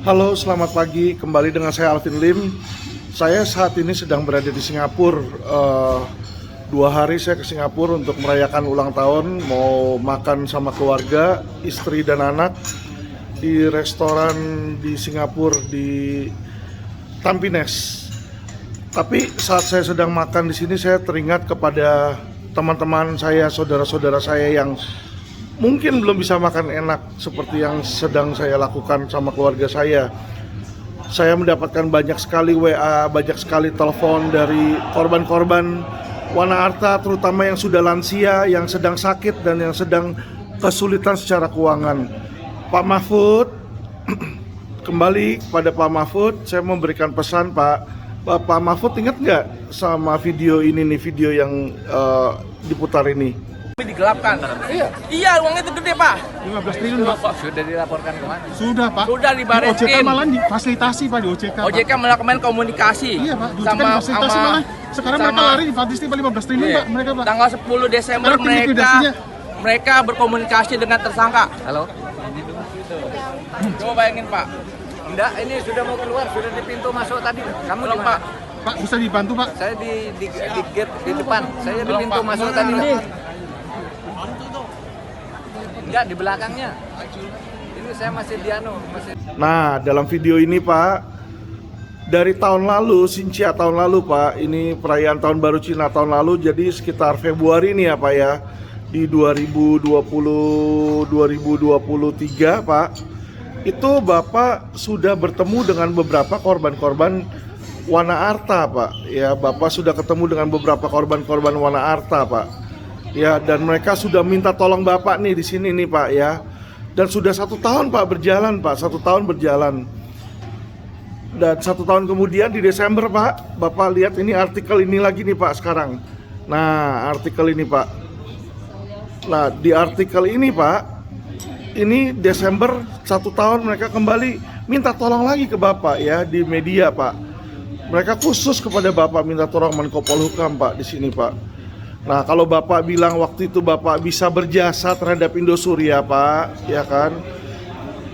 Halo, selamat pagi. Kembali dengan saya Alvin Lim. Saya saat ini sedang berada di Singapura. 2 hari saya ke Singapura untuk merayakan ulang tahun. Mau makan sama keluarga, istri dan anak di restoran di Singapura di Tampines. Tapi saat saya sedang makan di sini, saya teringat kepada teman-teman saya, saudara-saudara saya yang mungkin belum bisa makan enak seperti yang sedang saya lakukan sama keluarga saya. Saya mendapatkan banyak sekali WA, banyak sekali telepon dari korban-korban Wana Arta, terutama yang sudah lansia, yang sedang sakit dan yang sedang kesulitan secara keuangan. Pak Mahfud, kembali kepada Pak Mahfud, saya memberikan pesan Pak. Pak Mahfud ingat nggak sama video ini nih, video yang diputar ini? Digelapkan. Iya, uangnya itu gede, Pak. 15 triliun, Pak. Sudah dilaporkan kemana? Sudah, Pak. Sudah Di dibaretin. OJK malah difasilitasi, Pak, di OJK. OJK melakukan komunikasi. Iya, Pak. Di OJK sama difasilitasi malah. Sekarang mereka lari difasilitasi 15 triliun, iya. Pak, mereka, Pak. Tanggal 10 Desember mereka berkomunikasi dengan tersangka. Halo. Coba bayangin, Pak. Enggak, ini sudah mau keluar, sudah di pintu masuk tadi. Kamu Belum, di Pak. mana? Pak, bisa dibantu, Pak? Saya di gate di depan. Saya di Belum, pintu Pak. masuk tadi. Enggak, di belakangnya. Ini saya masih di masih. Nah, dalam video ini Pak, dari tahun lalu, Xinjia tahun lalu Pak, ini perayaan tahun baru Cina tahun lalu, jadi sekitar Februari nih ya Pak ya, di 2023 Pak, itu Bapak sudah bertemu dengan beberapa korban-korban Wana Arta Pak. Ya, Bapak sudah ketemu dengan beberapa korban-korban Wana Arta Pak. Ya, dan mereka sudah minta tolong Bapak nih di sini nih Pak ya. Dan sudah 1 tahun Pak berjalan Pak, 1 tahun berjalan. Dan 1 tahun kemudian di Desember Pak, Bapak lihat ini artikel ini lagi nih Pak sekarang. Nah, artikel ini Pak. Nah, di artikel ini Pak, ini Desember 1 tahun mereka kembali minta tolong lagi ke Bapak ya di media Pak. Mereka khusus kepada Bapak minta tolong Menko Polhukam Pak di sini Pak. Nah, kalau Bapak bilang waktu itu Bapak bisa berjasa terhadap Indosuria Pak, ya kan?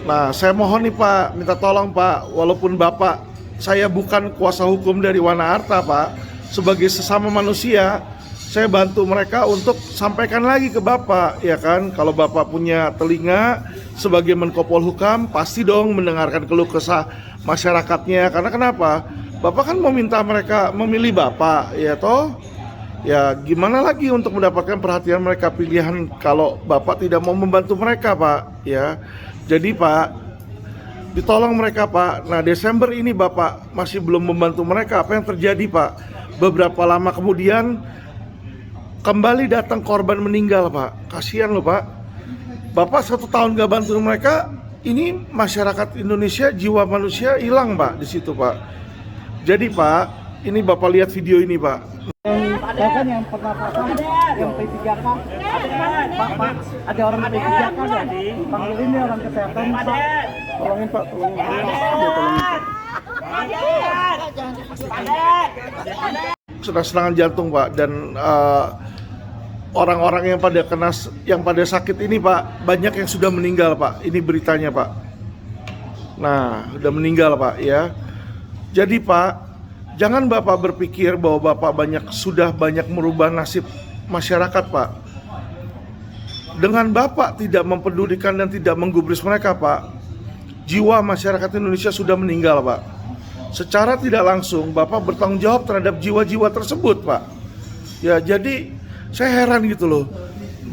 Nah, saya mohon nih Pak, minta tolong Pak, walaupun Bapak, saya bukan kuasa hukum dari Wana Arta Pak, sebagai sesama manusia, saya bantu mereka untuk sampaikan lagi ke Bapak, ya kan? Kalau Bapak punya telinga, sebagai Menko Polhukam, pasti dong mendengarkan keluh kesah masyarakatnya. Karena kenapa? Bapak kan meminta mereka memilih Bapak, ya toh? Ya gimana lagi untuk mendapatkan perhatian mereka, pilihan kalau Bapak tidak mau membantu mereka Pak ya. Jadi Pak, ditolong mereka Pak. Nah, Desember ini Bapak masih belum membantu mereka. Apa yang terjadi Pak? Beberapa lama kemudian kembali datang korban meninggal Pak. Kasihan loh Pak. Bapak 1 tahun gak bantu mereka. Ini masyarakat Indonesia, jiwa manusia hilang Pak di situ Pak. Jadi Pak, ini Bapak lihat video ini Pak. Bahkan yang pernapasan yang P3K Pak, ada orang P3K ya? Panggil ini orang kesehatan Pak. Tolongin Pak, tolongin. Sudah serangan jantung Pak, dan orang-orang yang pada sakit ini Pak, banyak yang sudah meninggal Pak. Ini beritanya Pak. Nah, sudah meninggal Pak ya. Jadi Pak, jangan Bapak berpikir bahwa Bapak sudah banyak merubah nasib masyarakat Pak. Dengan Bapak tidak mempedulikan dan tidak menggubris mereka Pak, jiwa masyarakat Indonesia sudah meninggal Pak. Secara tidak langsung Bapak bertanggung jawab terhadap jiwa-jiwa tersebut Pak. Ya, jadi saya heran gitu loh.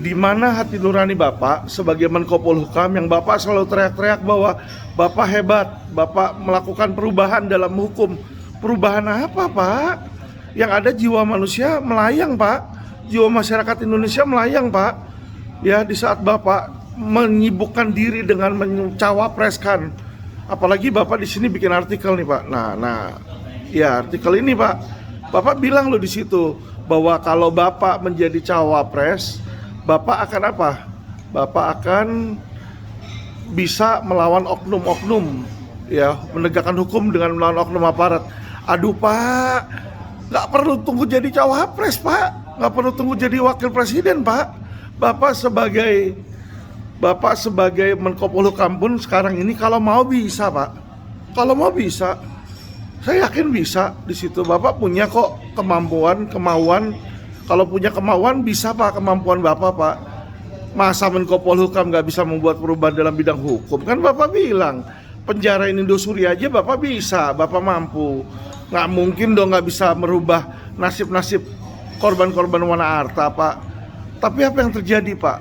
Di mana hati nurani Bapak sebagai Menko Polhukam yang Bapak selalu teriak-teriak bahwa Bapak hebat, Bapak melakukan perubahan dalam hukum. Perubahan apa Pak? Yang ada jiwa manusia melayang Pak. Jiwa masyarakat Indonesia melayang Pak. Ya, di saat Bapak menyibukkan diri dengan mencawapreskan. Apalagi Bapak di sini bikin artikel nih Pak. Nah, ya artikel ini Pak. Bapak bilang loh di situ bahwa kalau Bapak menjadi cawapres, Bapak akan apa? Bapak akan bisa melawan oknum-oknum, ya, menegakkan hukum dengan melawan oknum aparat. Aduh Pak, nggak perlu tunggu jadi cawapres Pak, nggak perlu tunggu jadi wakil presiden Pak. Bapak sebagai Menko Polhukam pun sekarang ini kalau mau bisa Pak. Kalau mau bisa, saya yakin bisa di situ. Bapak punya kok kemampuan, kemauan. Kalau punya kemauan bisa Pak, kemampuan Bapak Pak. Masa Menko Polhukam nggak bisa membuat perubahan dalam bidang hukum? Kan Bapak bilang penjarain Indosuria aja Bapak bisa, Bapak mampu. Nggak mungkin dong nggak bisa merubah nasib-nasib korban-korban Wana Arta Pak. Tapi apa yang terjadi Pak?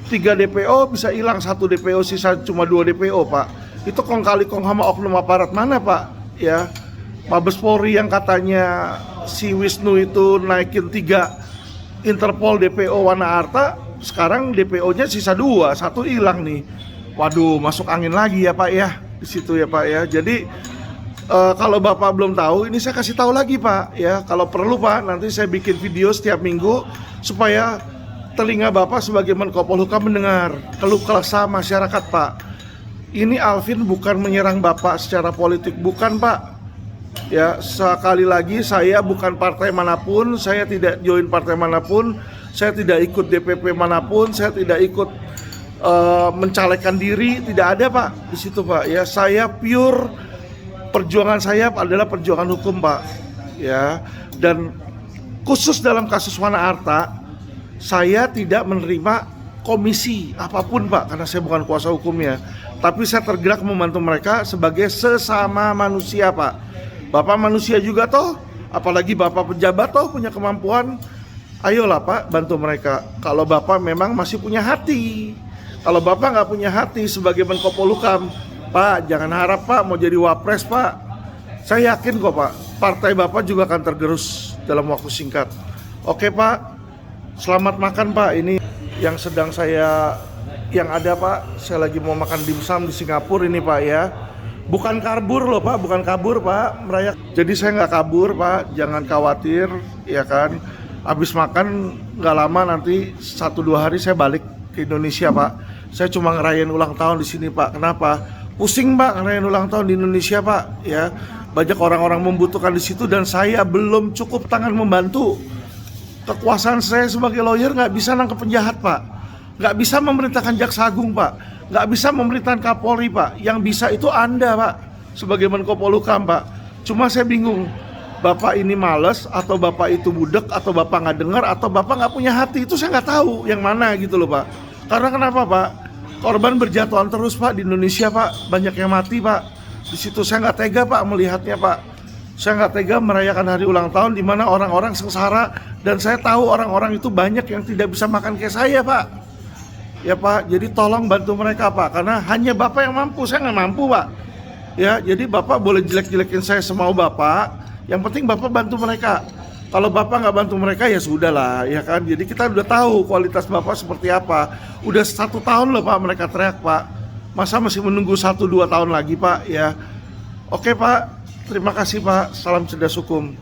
3 DPO bisa hilang, 1 DPO sisa cuma 2 DPO Pak. Itu kong kali kong sama oknum aparat mana Pak? Ya, Mabes Polri yang katanya si Wisnu itu naikin 3 Interpol DPO Wana Arta, sekarang DPO-nya sisa 2, 1 hilang nih. Waduh, masuk angin lagi ya Pak ya di situ ya Pak ya. Jadi kalau Bapak belum tahu, ini saya kasih tahu lagi Pak ya. Kalau perlu Pak, nanti saya bikin video setiap minggu supaya telinga Bapak sebagai Menko Polhukam mendengar keluh kesah masyarakat Pak. Ini Alvin bukan menyerang Bapak secara politik, bukan Pak. Ya, sekali lagi saya bukan partai manapun, saya tidak join partai manapun, saya tidak ikut DPP manapun, saya tidak ikut mencalekkan diri, tidak ada Pak di situ Pak. Ya, saya pure, perjuangan saya adalah perjuangan hukum Pak. Ya, dan khusus dalam kasus Wana Arta, saya tidak menerima komisi apapun Pak, karena saya bukan kuasa hukumnya. Tapi saya tergerak membantu mereka sebagai sesama manusia Pak. Bapak manusia juga toh, apalagi Bapak pejabat toh punya kemampuan. Ayolah Pak, bantu mereka. Kalau Bapak memang masih punya hati. Kalau Bapak nggak punya hati sebagai Menko Polhukam, Pak jangan harap Pak mau jadi wapres Pak. Saya yakin kok Pak, partai Bapak juga akan tergerus dalam waktu singkat. Oke Pak, selamat makan Pak. Ini yang sedang yang ada Pak, saya lagi mau makan dimsum di Singapura ini Pak ya. Bukan kabur loh Pak, bukan kabur Pak, merayak. Jadi saya nggak kabur Pak, jangan khawatir ya kan. Habis makan nggak lama nanti 1-2 hari saya balik ke Indonesia Pak. Saya cuma ngerayain ulang tahun di sini Pak. Kenapa? Pusing Pak ngerayain ulang tahun di Indonesia Pak ya. Banyak orang-orang membutuhkan di situ dan saya belum cukup tangan membantu. Kekuasaan saya sebagai lawyer nggak bisa nangkep penjahat Pak, nggak bisa memerintahkan jaksa agung Pak, nggak bisa memerintahkan Kapolri Pak. Yang bisa itu Anda Pak sebagai Menko Polhukam Pak. Cuma saya bingung, Bapak ini males atau Bapak itu budek atau Bapak nggak dengar atau Bapak nggak punya hati, itu saya nggak tahu yang mana gitu loh Pak. Karena kenapa Pak? Korban berjatuhan terus Pak di Indonesia Pak, banyak yang mati Pak. Di situ saya nggak tega Pak melihatnya Pak. Saya nggak tega merayakan hari ulang tahun di mana orang-orang sengsara dan saya tahu orang-orang itu banyak yang tidak bisa makan kayak saya Pak. Ya Pak, jadi tolong bantu mereka Pak, karena hanya Bapak yang mampu, saya nggak mampu Pak. Ya, jadi Bapak boleh jelek-jelekin saya semau Bapak, yang penting Bapak bantu mereka. Kalau Bapak nggak bantu mereka ya sudahlah, ya kan. Jadi kita udah tahu kualitas Bapak seperti apa. Udah 1 tahun loh Pak mereka teriak Pak. Masa masih menunggu 1-2 tahun lagi Pak ya. Oke Pak, terima kasih Pak. Salam cerdas hukum.